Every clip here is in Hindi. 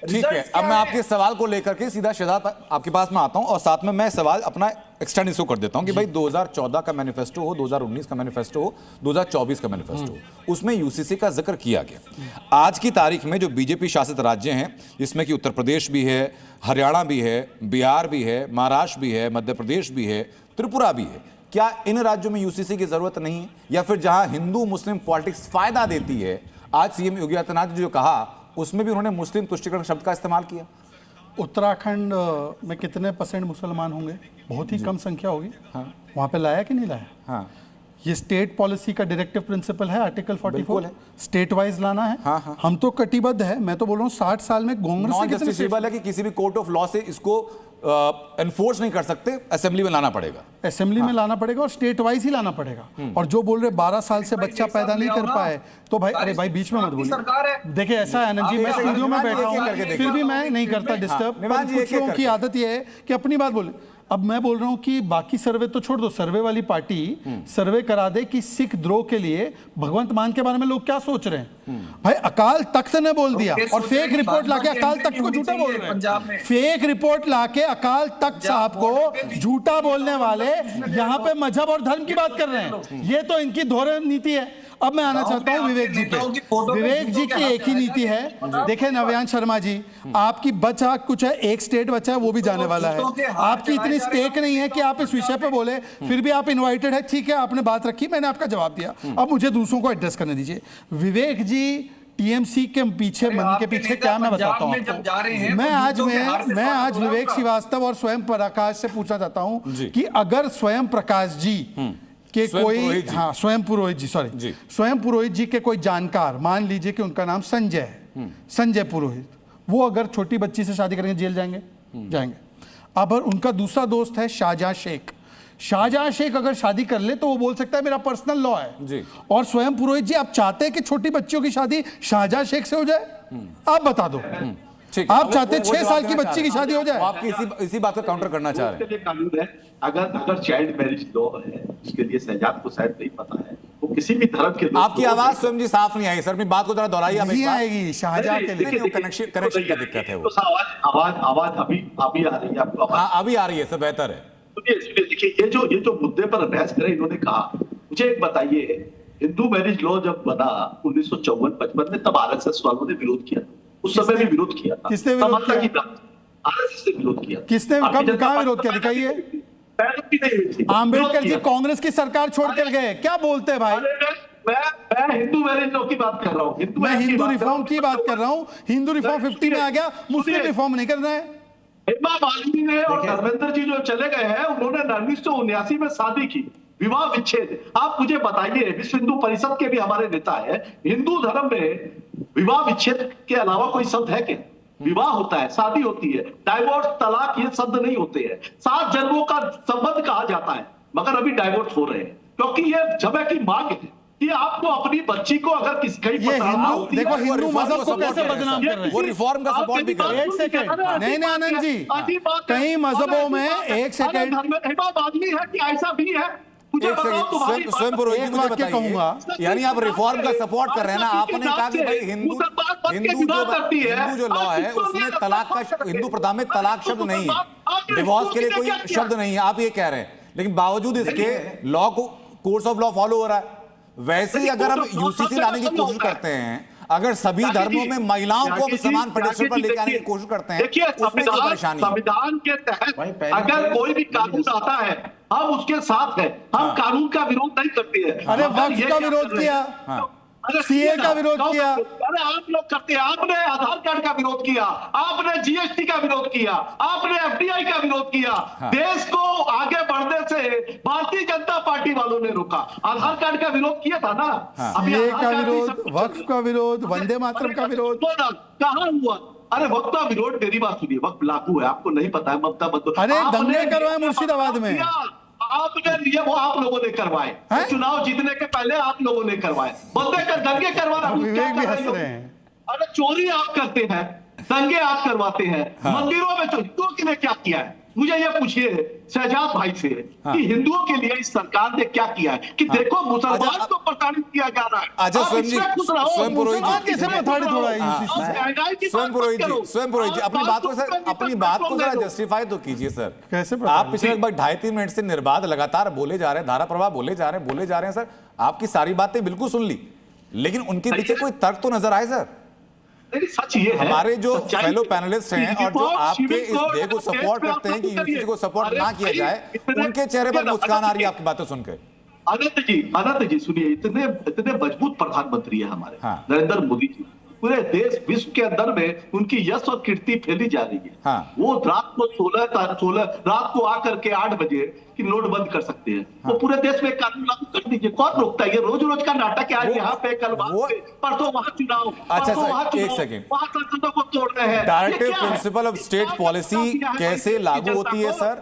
ठीक है, अब मैं आपके सवाल को लेकर के सीधा शहजाद आपके पास में आता हूं और साथ में मैं सवाल अपना एक्सटेंड इसको कर देता हूं कि भाई 2014 का मैनिफेस्टो हो, 2019 का मैनिफेस्टो हो, 2024 का मैनिफेस्टो हो, उसमें यूसीसी का जिक्र किया गया। आज की तारीख में जो बीजेपी शासित राज्य हैं, जिसमें कि उत्तर प्रदेश भी है, हरियाणा भी है, बिहार भी है, महाराष्ट्र भी है, मध्य प्रदेश भी है, त्रिपुरा भी है, क्या इन राज्यों में यूसीसी की जरूरत नहीं है? या फिर जहां हिंदू मुस्लिम पॉलिटिक्स फायदा देती है, आज सीएम योगी आदित्यनाथ ने जो कहा उसमें भी उन्होंने मुस्लिम तुष्टीकरण शब्द का इस्तेमाल किया। उत्तराखंड में कितने % मुसलमान होंगे? बहुत ही कम संख्या होगी। हाँ। वहाँ पे लाया कि नहीं लाया? हाँ। ये स्टेट पॉलिसी का डायरेक्टिव प्रिंसिपल है, आर्टिकल 44 है, स्टेट वाइज लाना है। हाँ हाँ। हम तो कटिबद्ध है। मैं तो बोल रहा हूँ 60 साल में कांग्रेस नॉन जस्टिफिएबल है कि किसी भी कोर्ट ऑफ लॉ से इसको एनफोर्स नहीं कर सकते, असेंबली में लाना पड़ेगा। असेंबली में लाना पड़ेगा और स्टेट वाइज ही लाना पड़ेगा। और जो बोल रहे 12 साल से बच्चा पैदा नहीं कर पाए तो भाई, अरे भाई बीच में मत बोलिए। देखिए ऐसा है ना जी, मैं स्टूडियो में बैठा हूँ फिर भी मैं नहीं करता डिस्टर्ब। कुछ लोगों की आदत ये है कि अपनी बात बोले। अब मैं बोल रहा हूं कि बाकी सर्वे तो छोड़ दो, सर्वे वाली पार्टी सर्वे करा दे कि सिख द्रोह के लिए भगवंत मान के बारे में लोग क्या सोच रहे हैं। भाई अकाल तख्त ने बोल दिया और फेक रिपोर्ट लाके अकाल तख्त को झूठा बोल रहे हैं। फेक रिपोर्ट लाके अकाल तख्त साहब को झूठा बोलने वाले यहाँ पे मजहब और धर्म की बात कर रहे हैं। ये तो इनकी धोरण नीति है। अब मैं आना चाहता हूं विवेक जी पे। विवेक जी की एक ही नीति है। देखें नव्यान शर्मा जी, आपकी बचा कुछ है, एक स्टेट बचा है वो भी जाने वाला है। आपकी इतनी स्टेक नहीं है कि आप इस विषय पे बोले, फिर भी आप इनवाइटेड है। ठीक है, आपने बात रखी, मैंने आपका जवाब दिया। अब मुझे दूसरों को एड्रेस करने दीजिए। विवेक जी टीएमसी के पीछे मन के पीछे क्या मैं बताता हूँ आपको। मैं आज विवेक श्रीवास्तव और स्वयं प्रकाश से पूछना चाहता हूँ कि अगर स्वयं प्रकाश जी के कोई, हाँ स्वयं पुरोहित जी, सॉरी स्वयं पुरोहित जी के कोई जानकार, मान लीजिए कि उनका नाम संजय है, संजय पुरोहित, वो अगर छोटी बच्ची से शादी करेंगे जेल जाएंगे? जाएंगे। अब उनका दूसरा दोस्त है शाहजहां शेख, शाहजहां शेख अगर शादी कर ले तो वो बोल सकता है मेरा पर्सनल लॉ है जी। और स्वयं पुरोहित जी आप चाहते हैं कि छोटी बच्चियों की शादी शाहजहां शेख से हो जाए? आप बता दो। आप चाहते हैं 6 साल की बच्ची की शादी हो जाए? आपकी इसी बात को काउंटर करना चाह रहे हैं। कानून है, अगर चाइल्ड मैरिज लॉ है, उसके लिए शहजाद को शायद नहीं पता है, वो किसी भी धर्म के। आपकी आवाज स्वयं जी साफ नहीं आई सर, अपनी बात को जरा दोहराइए। नहीं आएगी, शाहजहां के लिए कनेक्शन की दिक्कत है। आवाज अभी आ रही है आपको? हाँ अभी आ रही है सर, बेहतर है। देखिए ये जो मुद्दे पर बहस करे इन्होंने कहा, मुझे एक बताइए, हिंदू मैरिज लॉ जब बना 1954-55 में, तब आरएसएस वालों ने विरोध किया। उस समय भी विरोध किया था। किसने विरोध किया? आरएसएस ने विरोध किया। किसने, कब, कहां विरोध किया? दिखाइए। आंबेडकर जी कांग्रेस की सरकार छोड़कर गए, क्या बोलते हैं भाई? मैं हिंदू मैरिज लॉ की बात कर रहा हूँ। मैं हिंदू रिफॉर्म की बात कर रहा हूँ। हिंदू रिफॉर्म 50 में आ गया, मुस्लिम रिफॉर्म नहीं करना है। हेमा मालिनी ने और धर्मेंद्र जी जो चले गए हैं, उन्होंने 1979 में शादी की, विवाह विच्छेद। आप मुझे बताइए, विश्व हिंदू परिषद के भी हमारे नेता है, हिंदू धर्म में विवाह विच्छेद के अलावा कोई शब्द है क्या? विवाह होता है, शादी होती है, डाइवोर्स, तलाक, ये शब्द नहीं होते हैं। 7 जन्मों का संबंध कहा जाता है, मगर अभी डाइवोर्स हो रहे हैं क्योंकि ये समय की मांग है कि आपको अपनी बच्ची को अगर किसी कहीं देखो हिंदू मजहब को कैसे बदनाम कर रहे हैं, वो रिफॉर्म का सपोर्ट भी कर रहे हैं। एक सेकंड, नहीं आनंद जी, कई मजहबों में एक सेकंड है कि ऐसा भी है। स्वयं पुरोहित जी मुझे बताइए, यानी आप रिफॉर्म का सपोर्ट कर रहे हैं ना? आपने कहा कि भाई हिंदू जो लॉ है उसमें तलाक का, हिंदू प्रथा में तलाक शब्द नहीं है, डिवोर्स के लिए कोई शब्द नहीं है, आप ये कह रहे हैं। लेकिन बावजूद इसके लॉ को, कोर्स ऑफ लॉ फॉलो हो रहा है। वैसे ही अगर हम यूसीसी लाने की कोशिश करते हैं, अगर सभी धर्मों में महिलाओं को समान पेडिस्टल पर लेकर आने की कोशिश करते हैं, उसमें क्या परेशानी है? संविधान के तहत अगर कोई भी कानून आता है, हम उसके साथ हैं, हम कानून का विरोध नहीं करते हैं। अरे वक्फ का विरोध किया, सीए का विरोध किया, अरे आप लोग करते हैं। आपने आधार कार्ड का विरोध किया, आपने जीएसटी का विरोध किया, आपने एफडीआई का विरोध किया। देश को आगे बढ़ने से भारतीय जनता पार्टी वालों ने रोका। आधार कार्ड का विरोध किया था ना, सीए का विरोध, वक्फ का विरोध, वंदे मातरम का विरोध कहाँ हुआ? अरे वक्त का विरोध, मेरी बात सुनिए, वक्त लागू है, आपको नहीं पता है? ममता बंदो, अरे दंगे करवाए मुर्शिदाबाद में, आपने लिए, वो आप लोगों ने करवाए। चुनाव जीतने के पहले आप लोगों ने करवाए। दंगे करवा रहे हैं। अरे चोरी आप करते हैं, दंगे आप करवाते हैं, मंदिरों में हिंदुओं ने क्या किया है? मुझे ये पूछिए शहजाद भाई से कि हिंदुओं के लिए इस सरकार ने क्या किया है कि देखो मुसलमान को प्रताड़ित किया जा रहा है। अच्छा, आप स्वयं इसमें जी, खुश रहो, स्वयं पुरोहित जी, मुसलमान कैसे प्रताड़ित हो रहा है आप यूसीसी? महंगाई की स्वयं बात पुरोहित मत जी, करो। स्वयं पुरोहित जी, अपनी बात को सर, अपनी बात को जरा जस्टिफाई तो कीजिए सर। कैसे आप पिछले लगभग 2.5-3 मिनट से निर्बाध लगातार बोले जा रहे हैं, धारा प्रवाह बोले जा रहे हैं सर। आपकी सारी बातें बिल्कुल सुन ली, लेकिन उनके पीछे कोई तर्क तो नजर आए सर। नहीं, सच ये है, हमारे जो सच्चाई फेलो है। पैनलिस्ट हैं और जो आपके इस देह को सपोर्ट करते हैं कि यूसीसी को सपोर्ट ना किया जाए, उनके चेहरे पर मुस्कान आ रही है आपकी बातें सुनकर। अनंत जी सुनिए, इतने मजबूत प्रधानमंत्री है हमारे हाँ। नरेंद्र मोदी जी। पूरे देश विश्व के अंदर में उनकी यश और कीर्ति फैली जा रही है। हाँ। वो रात को 16 रात को आकर के 8 बजे कि नोट बंद कर सकते हैं। वो पूरे देश में कानून लागू कर दीजिए, कौन रोकता है? ये रोज रोज का नाटक है। आज यहाँ पे, कल वहाँ पे, परसों वहाँ चुनाव, अच्छा परसों वहाँ सर, एक चुनाव, सेकंड, वहाँ सांसदों को तोड़ रहे हैं। डायरेक्टिव ये क्या है? प्रिंसिपल ऑफ स्टेट पॉलिसी कैसे लागू होती है sir?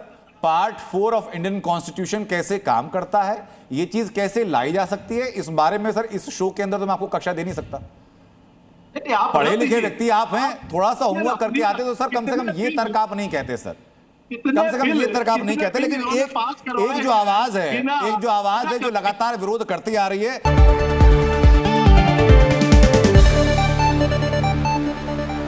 Part 4 of Indian constitution कैसे काम करता है? ये चीज कैसे लाई जा सकती है? इस बारे में सर इस शो के अंदर तो मैं आपको कक्षा दे नहीं सकता। नहीं, आप पढ़े बता लिखे दीजिए। व्यक्ति आप हैं, थोड़ा सा होमवर्क करके आते तो सर कम से कम ये तर्क आप नहीं कहते सर। कम से कम ये तर्क आप नहीं कहते, लेकिन एक जो आवाज है जो लगातार विरोध करती आ रही है।